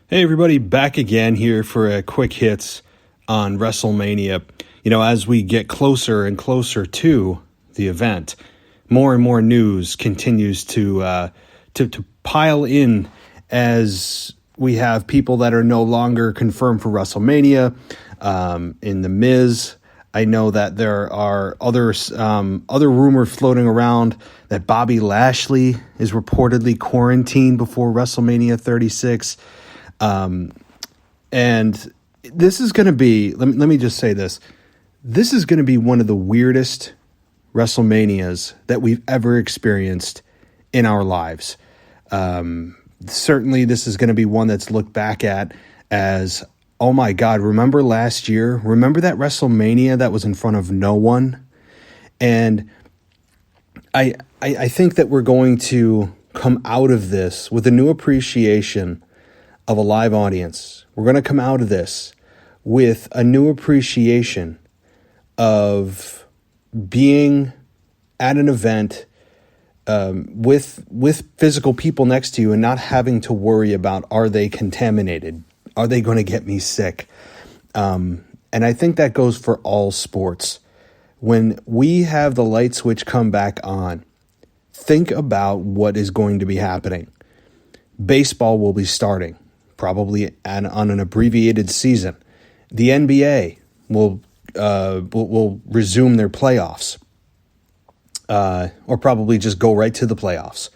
Hey everybody, back again here for a quick hits on WrestleMania. You know, as we get closer and closer to the event, more and more news continues to pile in as we have people that are no longer confirmed for WrestleMania. In The Miz, I know that there are other rumors floating around that Bobby Lashley is reportedly quarantined before WrestleMania 36. And this is going to be, let me just say this. This is going to be one of the weirdest WrestleManias that we've ever experienced in our lives. Certainly this is going to be one that's looked back at as, oh my God, remember last year? Remember that WrestleMania that was in front of no one? And I think that we're going to come out of this with a new appreciation of a live audience. We're going to come out of this with a new appreciation of being at an event with physical people next to you and not having to worry about, are they contaminated? Are they going to get me sick? And I think that goes for all sports. When we have the light switch come back on, think about what is going to be happening. Baseball will be starting, probably on an abbreviated season. The NBA will resume their playoffs, or probably just go right to the playoffs.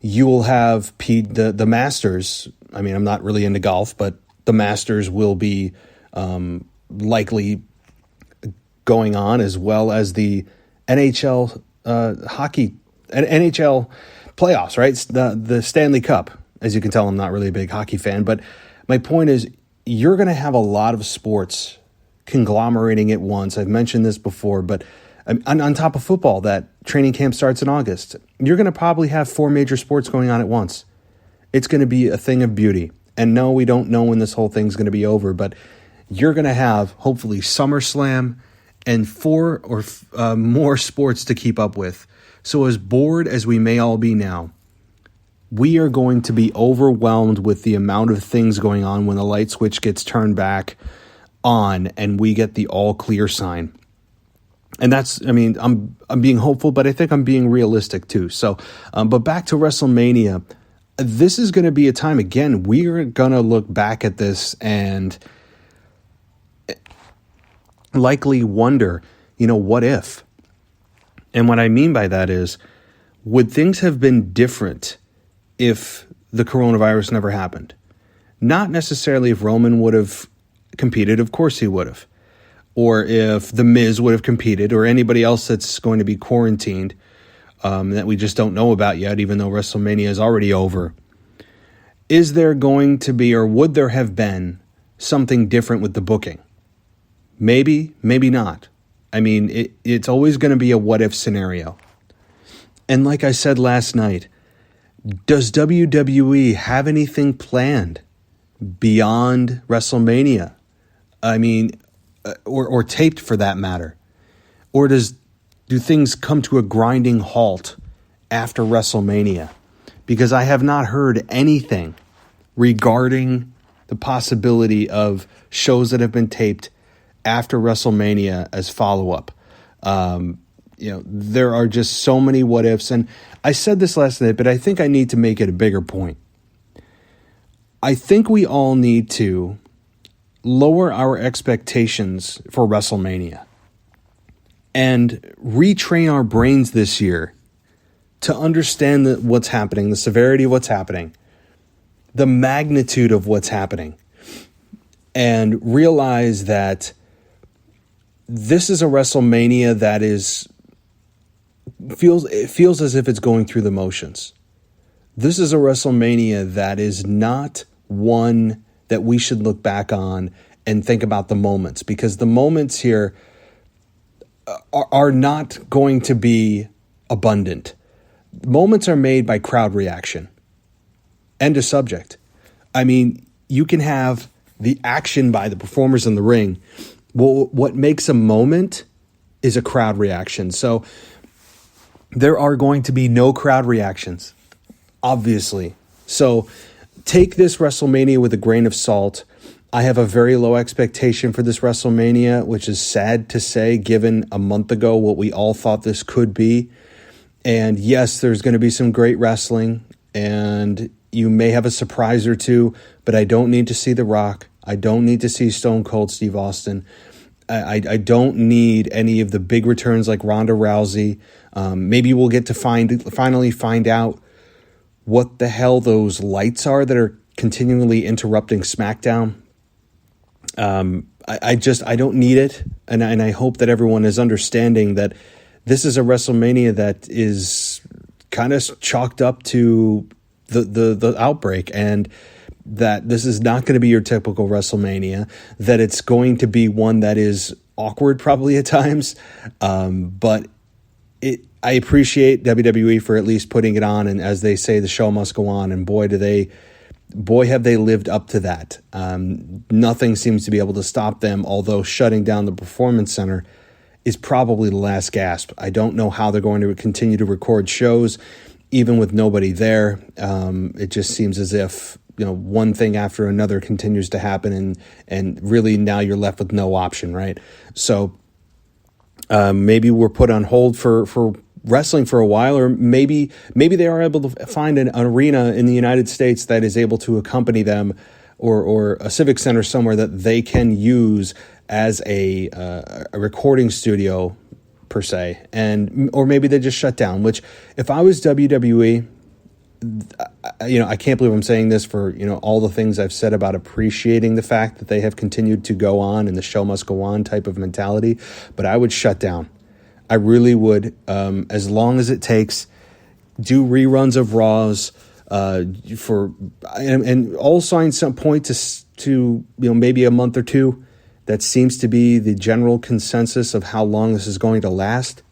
You will have the Masters. I mean, I'm not really into golf, but the Masters will be likely going on, as well as the NHL NHL playoffs, right? The Stanley Cup. As you can tell, I'm not really a big hockey fan, but my point is you're going to have a lot of sports conglomerating at once. I've mentioned this before, but on top of football, that training camp starts in August. You're going to probably have 4 major sports going on at once. It's going to be a thing of beauty. And no, we don't know when this whole thing's going to be over, but you're going to have hopefully SummerSlam and 4 or more sports to keep up with. So as bored as we may all be now, we are going to be overwhelmed with the amount of things going on when the light switch gets turned back on and we get the all clear sign. And that's, I mean, I'm being hopeful, but I think I'm being realistic too. So, but back to WrestleMania, this is going to be a time, again, we are going to look back at this and likely wonder, what if? And what I mean by that is, would things have been different if the coronavirus never happened? Not necessarily if Roman would have competed, of course he would have. Or if The Miz would have competed, or anybody else that's going to be quarantined that we just don't know about yet, even though WrestleMania is already over. Is there going to be, or would there have been, something different with the booking? Maybe, maybe not. I mean, it's always going to be a what-if scenario. And like I said last night, does WWE have anything planned beyond WrestleMania? I mean, or taped for that matter? Or do things come to a grinding halt after WrestleMania? Because I have not heard anything regarding the possibility of shows that have been taped after WrestleMania as follow-up. There are just so many what ifs. And I said this last night, but I think I need to make it a bigger point. I think we all need to lower our expectations for WrestleMania and retrain our brains this year to understand what's happening, the severity of what's happening, the magnitude of what's happening, and realize that this is a WrestleMania that feels as if it's going through the motions. This is a WrestleMania that is not one that we should look back on and think about the moments, because the moments here are not going to be abundant. Moments are made by crowd reaction. End of subject. I mean, you can have the action by the performers in the ring. Well, what makes a moment is a crowd reaction. So there are going to be no crowd reactions, obviously. So take this WrestleMania with a grain of salt. I have a very low expectation for this WrestleMania, which is sad to say, given a month ago what we all thought this could be. And yes, there's going to be some great wrestling, and you may have a surprise or two, but I don't need to see The Rock. I don't need to see Stone Cold Steve Austin. I don't need any of the big returns like Ronda Rousey. Maybe we'll get to finally find out what the hell those lights are that are continually interrupting SmackDown. I don't need it, and I hope that everyone is understanding that this is a WrestleMania that is kind of chalked up to the outbreak, and that this is not going to be your typical WrestleMania, that it's going to be one that is awkward probably at times, but I appreciate WWE for at least putting it on, and as they say, the show must go on, and boy have they lived up to that. Nothing seems to be able to stop them, although shutting down the Performance Center is probably the last gasp. I don't know how they're going to continue to record shows, even with nobody there. It just seems as if one thing after another continues to happen, and really now you're left with no option, right? So maybe we're put on hold for wrestling for a while, or maybe they are able to find an arena in the United States that is able to accompany them, or a civic center somewhere that they can use as a recording studio per se, or maybe they just shut down. Which, if I was WWE, I can't believe I'm saying this for all the things I've said about appreciating the fact that they have continued to go on and the show must go on type of mentality, but I would shut down. I really would, as long as it takes. Do reruns of Raws, and all signs point to maybe a month or two. That seems to be the general consensus of how long this is going to last.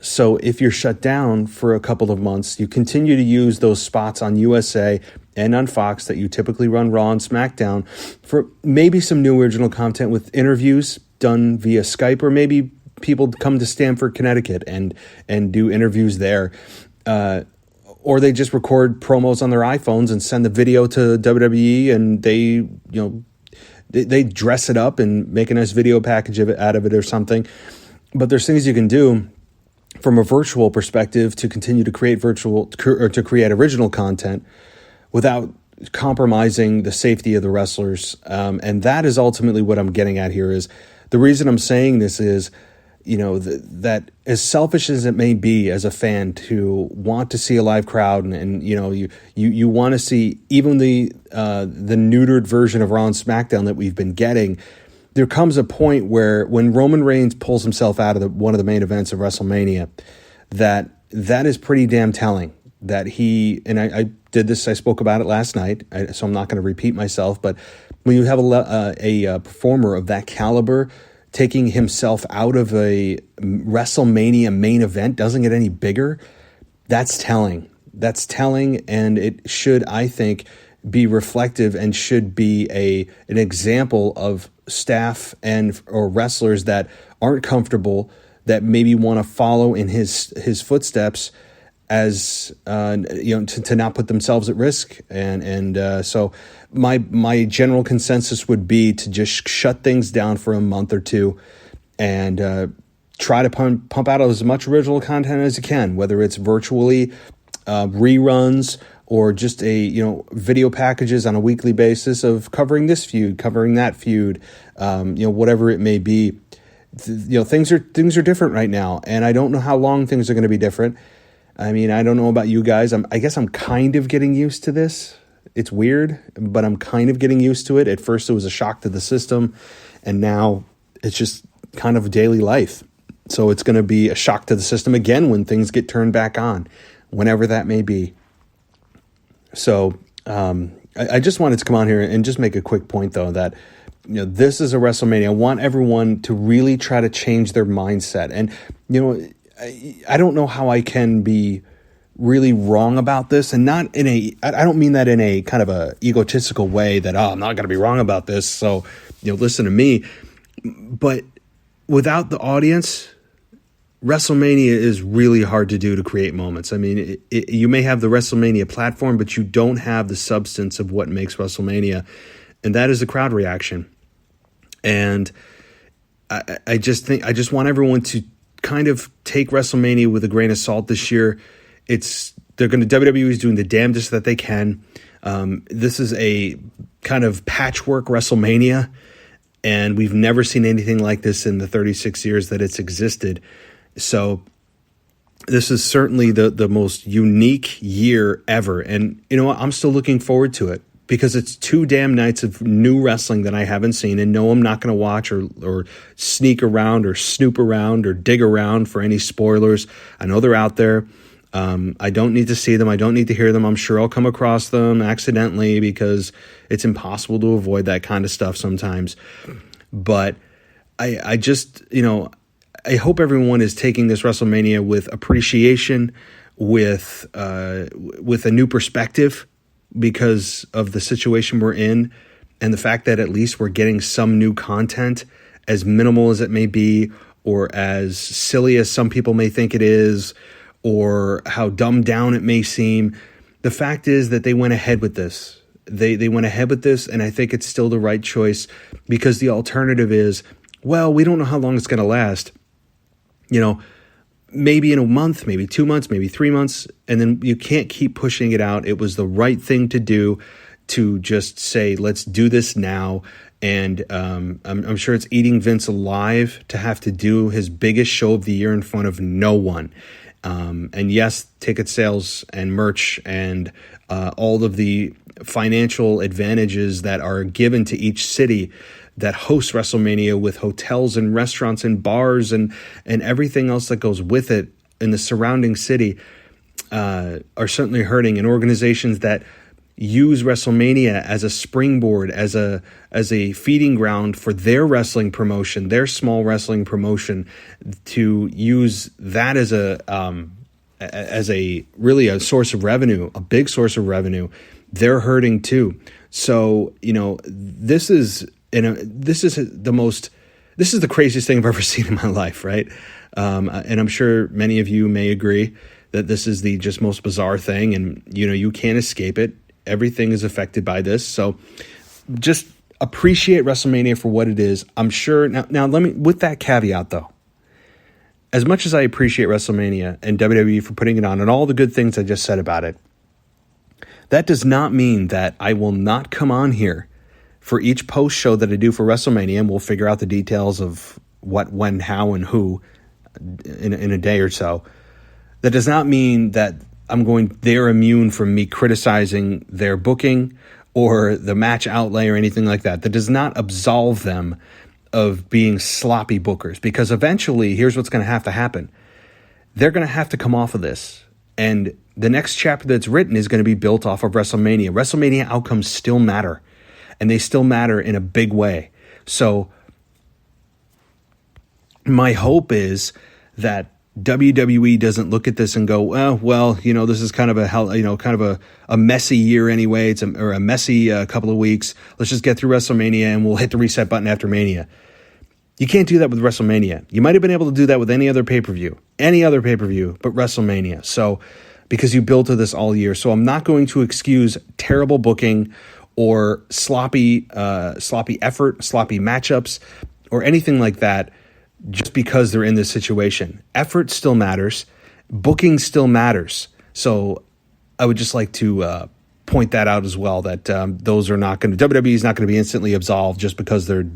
So if you're shut down for a couple of months, you continue to use those spots on USA and on Fox that you typically run Raw and SmackDown for maybe some new original content with interviews done via Skype, or maybe people come to Stamford, Connecticut and do interviews there. Or they just record promos on their iPhones and send the video to WWE, and they dress it up and make a nice video package out of it or something. But there's things you can do from a virtual perspective to continue to create original content without compromising the safety of the wrestlers. And that is ultimately what I'm getting at here. Is the reason I'm saying this is, that as selfish as it may be as a fan to want to see a live crowd, and you want to see even the neutered version of Raw and SmackDown that we've been getting, there comes a point where when Roman Reigns pulls himself out of one of the main events of WrestleMania, that is pretty damn telling. That I did this, I spoke about it last night, so I'm not going to repeat myself, but when you have a performer of that caliber taking himself out of a WrestleMania main event, doesn't get any bigger, that's telling. That's telling, and it should, I think, be reflective and should be an example of staff or wrestlers that aren't comfortable, that maybe want to follow in his footsteps, as to not put themselves at risk. So my general consensus would be to just shut things down for a month or two, and try to pump out as much original content as you can, whether it's virtually reruns, or just video packages on a weekly basis of covering this feud, covering that feud, whatever it may be. Things are different right now, and I don't know how long things are going to be different. I mean, I don't know about you guys. I guess I'm kind of getting used to this. It's weird, but I'm kind of getting used to it. At first, it was a shock to the system, and now it's just kind of daily life. So it's going to be a shock to the system again when things get turned back on, whenever that may be. So I just wanted to come on here and just make a quick point, though, that this is a WrestleMania. I want everyone to really try to change their mindset. And, I don't know how I can be really wrong about this, and not in I don't mean that in a kind of a egotistical way that, I'm not going to be wrong about this, so, listen to me. But without the audience, WrestleMania is really hard to do to create moments. I mean, you may have the WrestleMania platform, but you don't have the substance of what makes WrestleMania, and that is the crowd reaction. And I just want everyone to kind of take WrestleMania with a grain of salt this year. WWE is doing the damnedest that they can. This is a kind of patchwork WrestleMania, and we've never seen anything like this in the 36 years that it's existed. So this is certainly the most unique year ever. And you know what? I'm still looking forward to it because it's 2 damn nights of new wrestling that I haven't seen. And no, I'm not going to watch or sneak around or snoop around or dig around for any spoilers. I know they're out there. I don't need to see them. I don't need to hear them. I'm sure I'll come across them accidentally because it's impossible to avoid that kind of stuff sometimes. But I just, I hope everyone is taking this WrestleMania with appreciation, with a new perspective because of the situation we're in and the fact that at least we're getting some new content, as minimal as it may be, or as silly as some people may think it is, or how dumbed down it may seem. The fact is that they went ahead with this. They went ahead with this, and I think it's still the right choice because the alternative is, well, we don't know how long it's going to last. Maybe in a month, maybe 2 months, maybe 3 months, and then you can't keep pushing it out. It was the right thing to do to just say, let's do this now. And I'm sure it's eating Vince alive to have to do his biggest show of the year in front of no one. And yes, ticket sales and merch and all of the financial advantages that are given to each city that hosts WrestleMania with hotels and restaurants and bars and everything else that goes with it in the surrounding city are certainly hurting. And organizations that use WrestleMania as a springboard, as a feeding ground for their wrestling promotion, their small wrestling promotion, to use that as a really a source of revenue, a big source of revenue, they're hurting too. So this is the craziest thing I've ever seen in my life, right? And I'm sure many of you may agree that this is the just most bizarre thing, and you can't escape it. Everything is affected by this. So just appreciate WrestleMania for what it is. I'm sure now let me, with that caveat though, as much as I appreciate WrestleMania and WWE for putting it on and all the good things I just said about it, that does not mean that I will not come on here for each post show that I do for WrestleMania, and we'll figure out the details of what, when, how, and who in a day or so. That does not mean that they're immune from me criticizing their booking or the match outlay or anything like that. That does not absolve them of being sloppy bookers, because eventually, here's what's going to have to happen. They're going to have to come off of this, and the next chapter that's written is going to be built off of WrestleMania. WrestleMania outcomes still matter, and they still matter in a big way. So my hope is that WWE doesn't look at this and go, well, this is kind of a messy year anyway. It's a messy couple of weeks. Let's just get through WrestleMania and we'll hit the reset button after Mania. You can't do that with WrestleMania. You might have been able to do that with any other pay-per-view, but WrestleMania. So, because you built to this all year. So I'm not going to excuse terrible booking or sloppy effort, sloppy matchups, or anything like that, just because they're in this situation. Effort still matters. Booking still matters. So I would just like to point that out as well, that those are not going to, WWE is not going to be instantly absolved just because they're,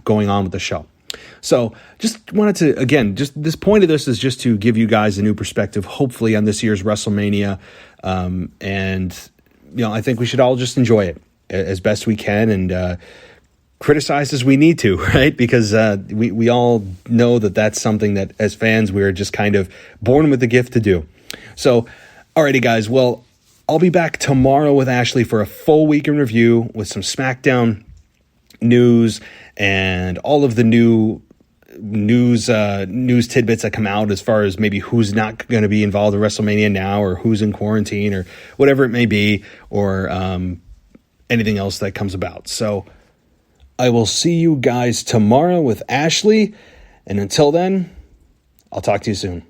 going on with the show. So just wanted to, again, just this point of this is just to give you guys a new perspective, hopefully, on this year's WrestleMania. And, I think we should all just enjoy it as best we can and criticize as we need to, right? Because we all know that that's something that as fans, we're just kind of born with the gift to do. So, alrighty, guys. Well, I'll be back tomorrow with Ashley for a full week in review with some SmackDown news and all of the new news tidbits that come out as far as maybe who's not going to be involved in WrestleMania now, or who's in quarantine, or whatever it may be, or anything else that comes about. So I will see you guys tomorrow with Ashley, and until then, I'll talk to you soon.